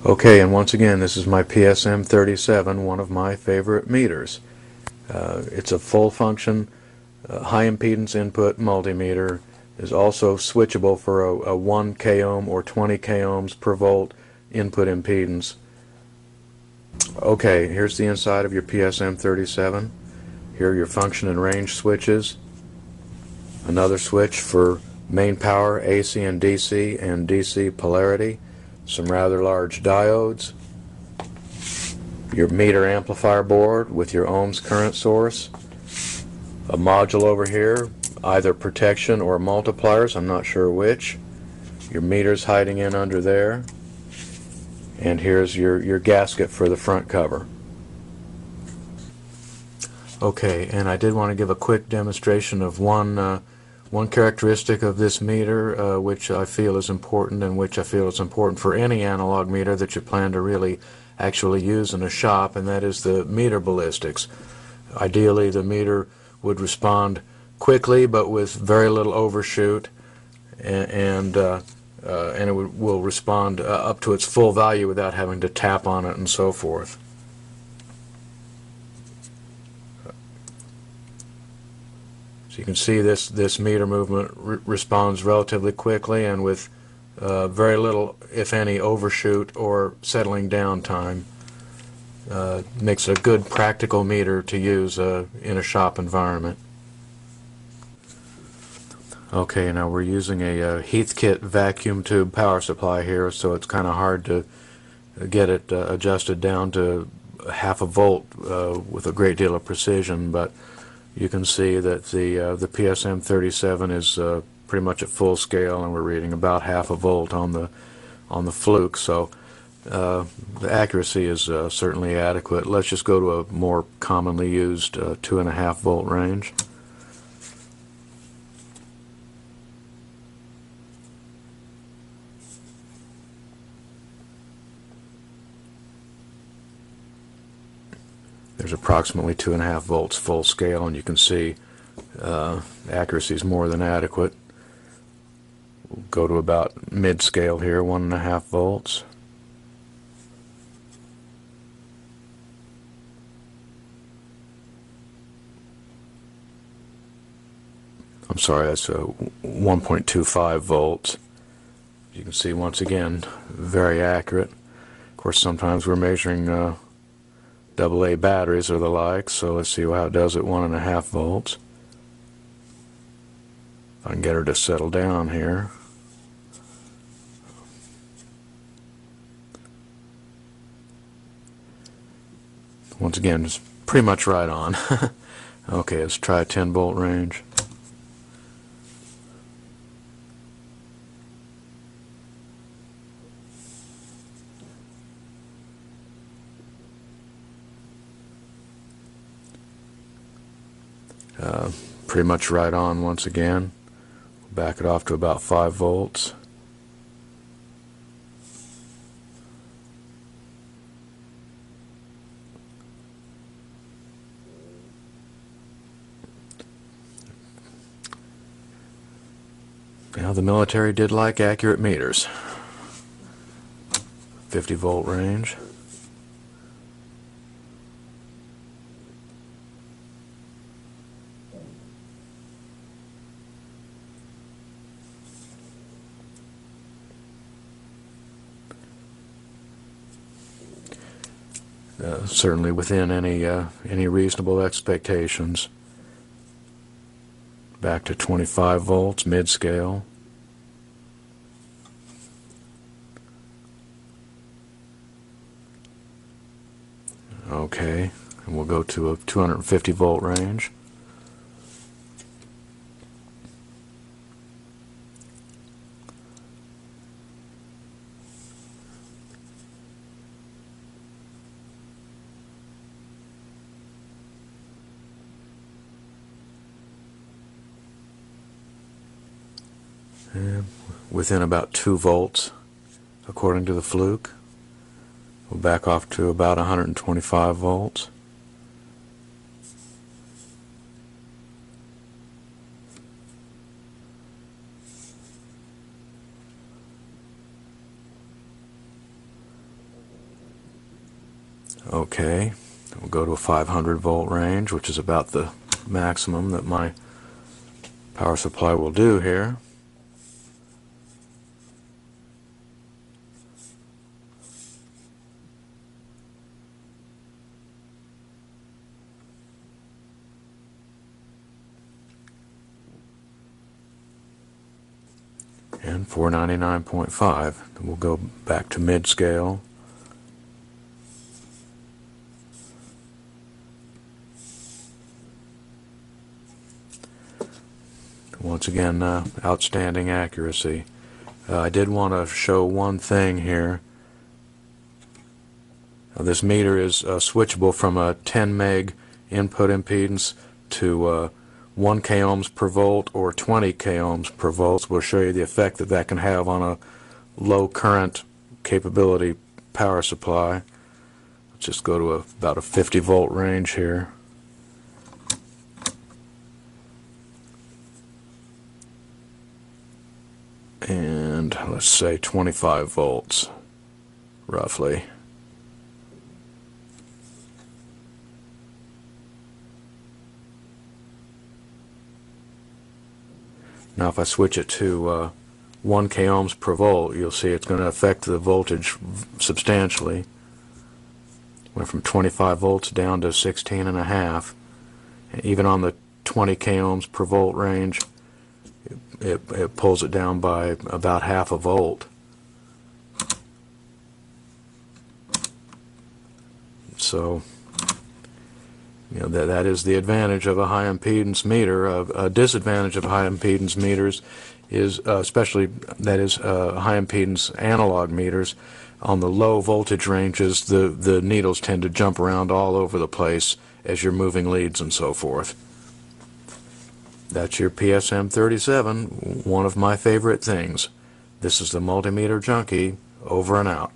Okay, and once again, this is my PSM-37, one of my favorite meters. It's a full function, high impedance input multimeter. Is also switchable for a 1 k ohm or 20 k ohms per volt input impedance. Okay, here's the inside of your PSM-37. Here are your function and range switches. Another switch for main power, AC and DC polarity. Some rather large diodes. Your meter amplifier board with your ohms current source. A module over here, either protection or multipliers, I'm not sure which. Your meters hiding in under there. And here's your gasket for the front cover. Okay, and I did want to give a quick demonstration of one characteristic of this meter, which I feel is important, and which I feel is important for any analog meter that you plan to really actually use in a shop, and that is the meter ballistics. Ideally, the meter would respond quickly, but with very little overshoot, and it will respond up to its full value without having to tap on it and so forth. So you can see this meter movement responds relatively quickly and with very little, if any, overshoot or settling down time. Makes a good practical meter to use in a shop environment. Okay, now we're using a Heathkit vacuum tube power supply here, so it's kind of hard to get it adjusted down to half a volt with a great deal of precision, but you can see that the PSM-37 is pretty much at full scale, and we're reading about half a volt on the fluke, so the accuracy is certainly adequate. Let's just go to a more commonly used 2.5 volt range. There's approximately 2.5 volts full scale, and you can see accuracy is more than adequate. We'll go to about mid scale here, 1.5 volts. I'm sorry, that's 1.25 volts. You can see once again, very accurate. Of course, sometimes we're measuring AA batteries or the like, so let's see how it does at 1.5 volts. If I can get her to settle down here. Once again, it's pretty much right on. Okay, let's try a 10 volt range. Pretty much right on once again. Back it off to about 5 volts. Now the military did like accurate meters. 50 volt range. Certainly within any reasonable expectations. Back to 25 volts, mid-scale. Okay, and we'll go to a 250 volt range. And within about 2 volts, according to the fluke. We'll back off to about 125 volts. Okay, we'll go to a 500 volt range, which is about the maximum that my power supply will do here. And 499.5. We'll go back to mid-scale. Once again, outstanding accuracy. I did want to show one thing here. This meter is switchable from a 10 meg input impedance to 1 k ohms per volt or 20 k ohms per volt. We'll show you the effect that that can have on a low current capability power supply. Let's just go to about a 50 volt range here. And let's say 25 volts, roughly. Now if I switch it to 1 k ohms per volt, you'll see it's going to affect the voltage substantially. Went from 25 volts down to 16.5. Even on the 20 k ohms per volt range, it pulls it down by about half a volt. So, you know, that is the advantage of a high impedance meter. A disadvantage of high impedance meters is, especially high impedance analog meters, on the low voltage ranges, the needles tend to jump around all over the place as you're moving leads and so forth. That's your PSM-37, one of my favorite things. This is the Multimeter Junkie, over and out.